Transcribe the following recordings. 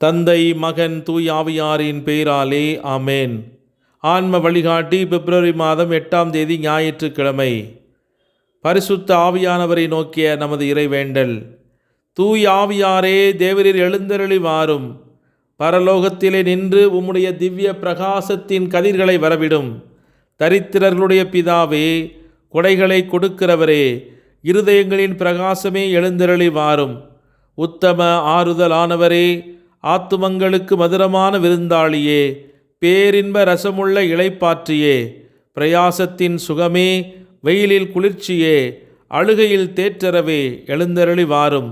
தந்தை, மகன், தூய் ஆவியாரின் பெயராலே ஆமேன். ஆன்ம வழிகாட்டி பிப்ரவரி மாதம் 8ஆம் தேதி ஞாயிற்றுக்கிழமை. பரிசுத்த ஆவியானவரை நோக்கிய நமது இறைவேண்டல். தூய் ஆவியாரே, தேவரீர் எழுந்தருளி வாரும். பரலோகத்திலே நின்று உம்முடைய திவ்ய பிரகாசத்தின் கதிர்களை வரவிடும். தரித்திரர்களுடைய பிதாவே, கொடைகளை கொடுக்கிறவரே, இருதயங்களின் பிரகாசமே எழுந்தருளி வாரும். உத்தம ஆறுதலானவரே, ஆத்துமங்களுக்கு மதுரமான விருந்தாளியே, பேரின்ப ரசமுள்ள இளைப்பாற்றியே, பிரயாசத்தின் சுகமே, வெயிலில் குளிர்ச்சியே, அழுகையில் தேற்றரவே, எழுந்தருளி வாரும்.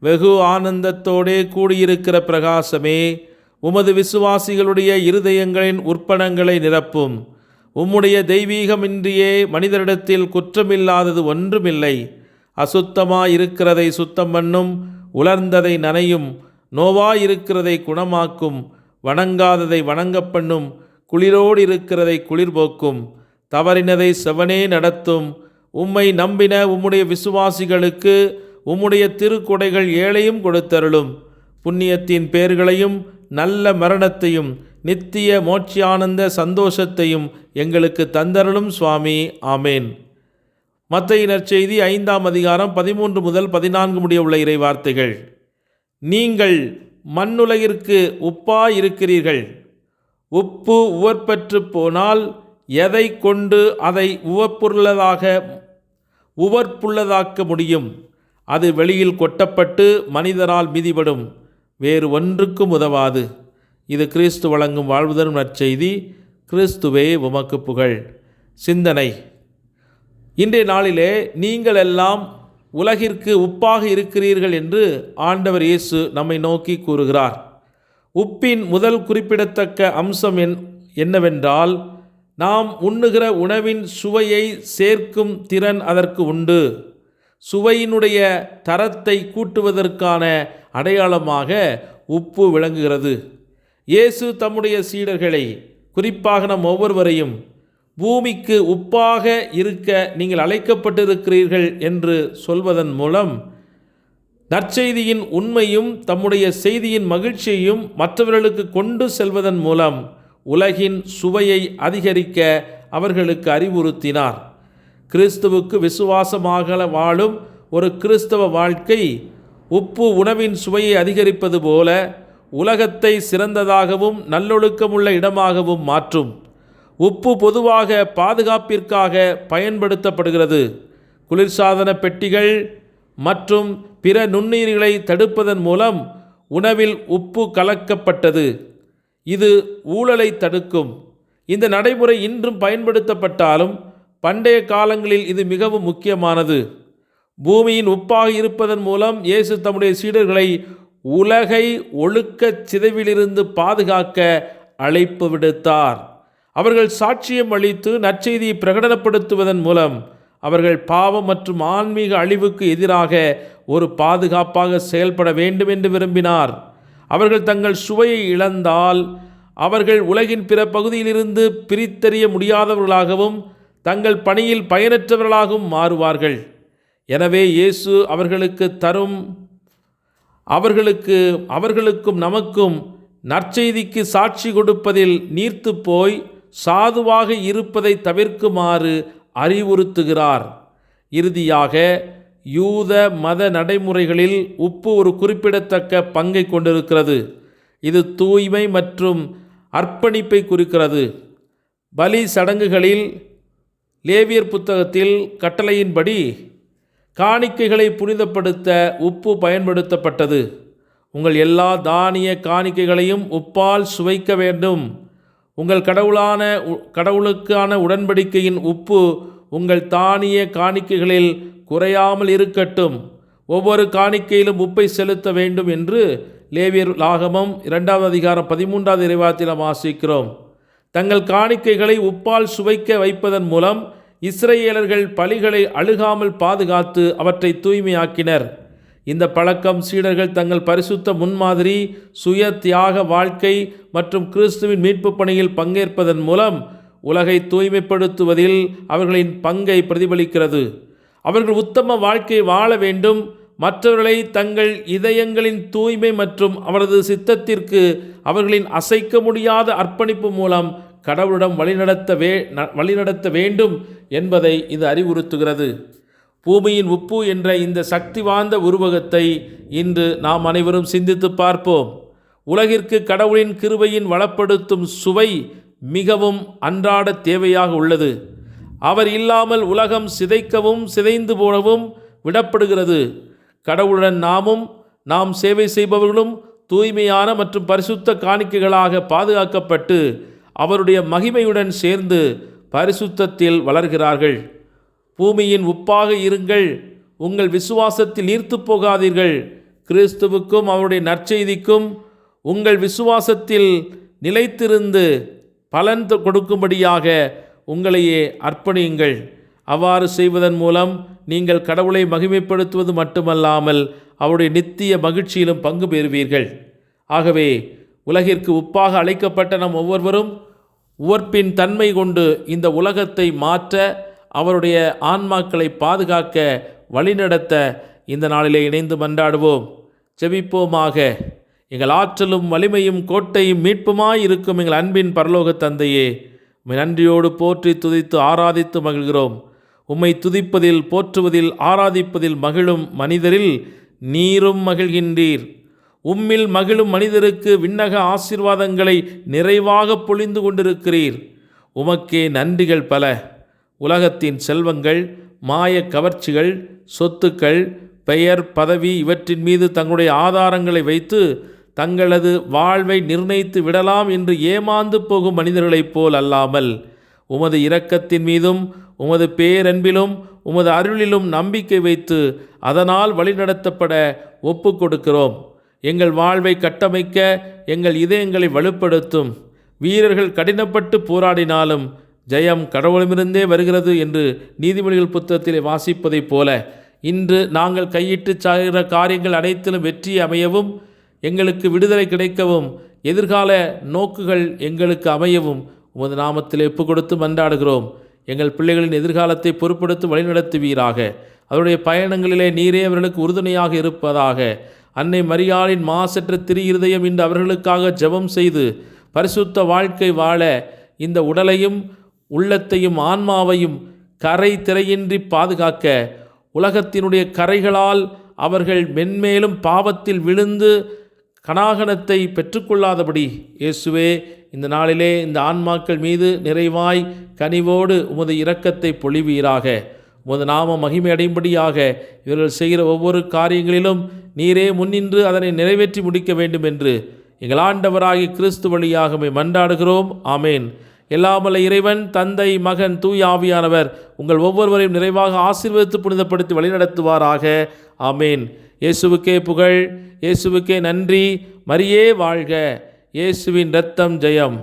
வெகு ஆனந்தத்தோடே கூடியிருக்கிற பிரகாசமே, உமது விசுவாசிகளுடைய இருதயங்களின் உற்பணங்களை நிரப்பும். உம்முடைய தெய்வீகமின்றியே மனிதரிடத்தில் குற்றமில்லாதது ஒன்றுமில்லை. அசுத்தமாயிருக்கிறதை சுத்தம் பண்ணும், உலர்ந்ததை நனையும், நோவாயிருக்கிறதை குணமாக்கும், வணங்காததை வணங்கப் பண்ணும், குளிரோடு இருக்கிறதை குளிர்போக்கும், தவறினதை செவனே நடத்தும். உம்மை நம்பின உம்முடைய விசுவாசிகளுக்கு உம்முடைய திருக்கொடைகள் ஏழையும் கொடுத்தருளும். புண்ணியத்தின் பேர்களையும் நல்ல மரணத்தையும் நித்திய மோட்சியானந்த சந்தோஷத்தையும் எங்களுக்கு தந்தருளும் சுவாமி. ஆமேன். மத்தேயு நற்செய்தி 5ஆம் அதிகாரம் 13 முதல் 14 முடிய உள்ள இறை வார்த்தைகள். நீங்கள் மண்ணுலகிற்கு உப்பாயிருக்கிறீர்கள். உப்பு உவர்பற்று போனால் எதை கொண்டு அதை உவர்ப்புள்ளதாக்க முடியும்? அது வெளியில் கொட்டப்பட்டு மனிதரால் மிதிபடும், வேறு ஒன்றுக்கும் உதவாது. இது கிறிஸ்து வழங்கும் வாழ்வுதரும் நற்செய்தி. கிறிஸ்துவே உமக்கு புகழ். சிந்தனை. இன்றைய நாளிலே நீங்கள் எல்லாம் உலகிற்கு உப்பாக இருக்கிறீர்கள் என்று ஆண்டவர் இயேசு நம்மை நோக்கி கூறுகிறார். உப்பின் முதல் குறிப்பிடத்தக்க அம்சம் என்னவென்றால், நாம் உண்ணுகிற உணவின் சுவையை சேர்க்கும் திறன் அதற்கு உண்டு. சுவையினுடைய தரத்தை கூட்டுவதற்கான அடையாளமாக உப்பு விளங்குகிறது. இயேசு தம்முடைய சீடர்களை, குறிப்பாக நம் ஒவ்வொருவரையும், பூமிக்கு உப்பாக இருக்க நீங்கள் அழைக்கப்பட்டிருக்கிறீர்கள் என்று சொல்வதன் மூலம் நற்செய்தியின் உண்மையும் தம்முடைய செய்தியின் மகிழ்ச்சியையும் மற்றவர்களுக்கு கொண்டு செல்வதன் மூலம் உலகின் சுவையை அதிகரிக்க அவர்களுக்கு அறிவுறுத்தினார். கிறிஸ்துவுக்கு விசுவாசமாக வாழும் ஒரு கிறிஸ்தவ வாழ்க்கை உப்பு உணவின் சுவையை அதிகரிப்பது போல உலகத்தை சிறந்ததாகவும் நல்லொழுக்கமுள்ள இடமாகவும் மாற்றும். உப்பு பொதுவாக பாதுகாப்பிற்காக பயன்படுத்தப்படுகிறது. குளிர்சாதன பெட்டிகள் மற்றும் பிற நுண்ணுயிர்களை தடுப்பதன் மூலம் உணவில் உப்பு கலக்கப்பட்டது. இது ஊழலை தடுக்கும். இந்த நடைமுறை இன்றும் பயன்படுத்தப்பட்டாலும் பண்டைய காலங்களில் இது மிகவும் முக்கியமானது. பூமியின் உப்பாக இருப்பதன் மூலம் இயேசு தம்முடைய சீடர்களை உலகை ஒழுக்கச் சிதைவிலிருந்து பாதுகாக்க அழைப்பு விடுத்தார். அவர்கள் சாட்சியம் அளித்து நற்செய்தியை பிரகடனப்படுத்துவதன் மூலம் அவர்கள் பாவம் மற்றும் ஆன்மீக அழிவுக்கு எதிராக ஒரு பாதுகாப்பாக செயல்பட வேண்டும் என்று விரும்பினார். அவர்கள் தங்கள் சுவையை இழந்தால் அவர்கள் உலகின் பிற பகுதியிலிருந்து பிரித்தறிய முடியாதவர்களாகவும் தங்கள் பணியில் பயனற்றவர்களாகவும் மாறுவார்கள். எனவே இயேசு அவர்களுக்கும் நமக்கும் நற்செய்திக்கு சாட்சி கொடுப்பதில் நீர்த்து போய் சாதுவாக இருப்பதை தவிர்க்குமாறு அறிவுறுத்துகிறார். இறுதியாக, யூத மத நடைமுறைகளில் உப்பு ஒரு குறிப்பிடத்தக்க பங்கை கொண்டிருக்கிறது. இது தூய்மை மற்றும் அர்ப்பணிப்பை குறிக்கிறது. பலி சடங்குகளில் லேவியர் புத்தகத்தில் கட்டளையின்படி காணிக்கைகளை புனிதப்படுத்த உப்பு பயன்படுத்தப்பட்டது. உங்கள் எல்லா தானிய காணிக்கைகளையும் உப்பால் சுவைக்க வேண்டும். உங்கள் கடவுளுக்கான உடன்படிக்கையின் உப்பு உங்கள் தானிய காணிக்கைகளில் குறையாமல் இருக்கட்டும். ஒவ்வொரு காணிக்கையிலும் உப்பை செலுத்த வேண்டும் என்று லேவியர் ஆகமம் 2ஆம் அதிகாரம் 13ஆவது இறைவார்த்தையில் நாம் வாசிக்கிறோம். தங்கள் காணிக்கைகளை உப்பால் சுவைக்க வைப்பதன் மூலம் இஸ்ரேலர்கள் பலிகளை அழுகாமல் பாதுகாத்து அவற்றை தூய்மையாக்கினர். இந்த பழக்கம் சீடர்கள் தங்கள் பரிசுத்த முன்மாதிரி, சுய தியாக வாழ்க்கை மற்றும் கிறிஸ்துவின் மீட்பு பணியில் பங்கேற்பதன் மூலம் உலகை தூய்மைப்படுத்துவதில் அவர்களின் பங்கை பிரதிபலிக்கிறது. அவர்கள் உத்தம வாழ்க்கை வாழ வேண்டும், மற்றவர்களை தங்கள் இதயங்களின் தூய்மை மற்றும் அவரது சித்தத்திற்கு அவர்களின் அசைக்க முடியாத அர்ப்பணிப்பு மூலம் கடவுளிடம் வழிநடத்த வேண்டும் என்பதை இது அறிவுறுத்துகிறது. பூமியின் உப்பு என்ற இந்த சக்தி வாய்ந்த உருவகத்தை இன்று நாம் அனைவரும் சிந்தித்து பார்ப்போம். உலகிற்கு கடவுளின் கிருபையின் வளப்படுத்தும் சுவை மிகவும் அன்றாட தேவையாக உள்ளது. அவர் இல்லாமல் உலகம் சிதைக்கவும் சிதைந்து போடவும் விடப்படுகிறது. கடவுளுடன் நாம் சேவை செய்பவர்களும் தூய்மையான மற்றும் பரிசுத்த காணிக்கைகளாக பாதுகாக்கப்பட்டு அவருடைய மகிமையுடன் சேர்ந்து பரிசுத்தத்தில் வளர்கிறார்கள். பூமியின் உப்பாக இருங்கள், உங்கள் விசுவாசத்தில் நீர்த்து போகாதீர்கள். கிறிஸ்துவுக்கும் அவருடைய நற்செய்திக்கும் உங்கள் விசுவாசத்தில் நிலைத்திருந்து பலன் கொடுக்கும்படியாக உங்களையே அர்ப்பணியுங்கள். அவ்வாறு செய்வதன் மூலம் நீங்கள் கடவுளை மகிமைப்படுத்துவது மட்டுமல்லாமல் அவருடைய நித்திய மகிழ்ச்சியிலும் பங்கு பெறுவீர்கள். ஆகவே உலகிற்கு உப்பாக அழைக்கப்பட்ட நம் ஒவ்வொருவரும் உவர்ப்பின் தன்மை கொண்டு இந்த உலகத்தை மாற்ற, அவருடைய ஆன்மாக்களை பாதுகாக்க, வழிநடத்த இந்த நாளிலே இணைந்து மன்றாடுவோம். ஜெபிப்போமாக. எங்கள் ஆற்றலும் வலிமையும் கோட்டையும் மீட்புமாய் இருக்கும் எங்கள் அன்பின் பரலோக தந்தையே, உம்மை நன்றியோடு போற்றி துதித்து ஆராதித்து மகிழ்கிறோம். உம்மை துதிப்பதில், போற்றுவதில், ஆராதிப்பதில் மகிழும் மனிதரில் நீரும் மகிழ்கின்றீர். உம்மில் மகிழும் மனிதருக்கு விண்ணக ஆசீர்வாதங்களை நிறைவாக பொழிந்து கொண்டிருக்கிறீர். உமக்கே நன்றிகள் பல. உலகத்தின் செல்வங்கள், மாய கவர்ச்சிகள், சொத்துக்கள், பெயர், பதவி இவற்றின் மீது தங்களுடைய ஆதாரங்களை வைத்து தங்களது வாழ்வை நிர்ணயித்து விடலாம் என்று ஏமாந்து போகும் மனிதர்களைப் போல் அல்லாமல், உமது இரக்கத்தின் மீதும் உமது பேரன்பிலும் உமது அருளிலும் நம்பிக்கை வைத்து அதனால் வழிநடத்தப்பட ஒப்பு கொடுக்கிறோம். எங்கள் வாழ்வை கட்டமைக்க எங்கள் இதயங்களை வலுப்படுத்தும். வீரர்கள் கடினப்பட்டு போராடினாலும் ஜெயம் கடவுளமிருந்தே வருகிறது என்று நீதிமொழிகள் புத்தகத்திலே வாசிப்பதைப் போல, இன்று நாங்கள் கையிட்டு சாகிற காரியங்கள் அனைத்திலும் வெற்றி அமையவும், எங்களுக்கு விடுதலை கிடைக்கவும், எதிர்கால நோக்குகள் எங்களுக்கு அமையவும் உமது நாமத்திலே ஒப்பு கொடுத்து மன்றாடுகிறோம். எங்கள் பிள்ளைகளின் எதிர்காலத்தை பொறுப்படுத்தி வழிநடத்துவீராக. அவருடைய பயணங்களிலே நீரே அவர்களுக்கு உறுதுணையாக இருப்பதாக. அன்னை மரியாளின் மாசற்ற திரு இருதயம் இன்று அவர்களுக்காக ஜெபம் செய்து பரிசுத்த வாழ்க்கை வாழ இந்த உடலையும் உள்ளத்தையும் ஆன்மாவையும் கரை திரையின்றி பாதுகாக்க, உலகத்தினுடைய கரைகளால் அவர்கள் மென்மேலும் பாவத்தில் விழுந்து கனாகனத்தை பெற்றுக்கொள்ளாதபடி இயேசுவே இந்த நாளிலே இந்த ஆன்மாக்கள் மீது நிறைவாய் கனிவோடு உமது இரக்கத்தை பொழிவீராக. உமது நாமம் மகிமை அடையும்படியாக இவர்கள் செய்கிற ஒவ்வொரு காரியங்களிலும் நீரே முன்னின்று அதனை நிறைவேற்றி முடிக்க வேண்டும் என்று எங்கள் ஆண்டவராகிய கிறிஸ்து வழியாக மன்றாடுகிறோம். ஆமேன். எல்லாமல்ல இறைவன், தந்தை, மகன், தூய ஆவியானவர் உங்கள் ஒவ்வொருவரையும் நிறைவாக ஆசீர்வதித்து புனிதப்படுத்தி வழிநடத்துவாராக. ஆமேன். இயேசுவுக்கே புகழ், இயேசுவுக்கே நன்றி. மரியே வாழ்க. இயேசுவின் இரத்தம் ஜெயம்.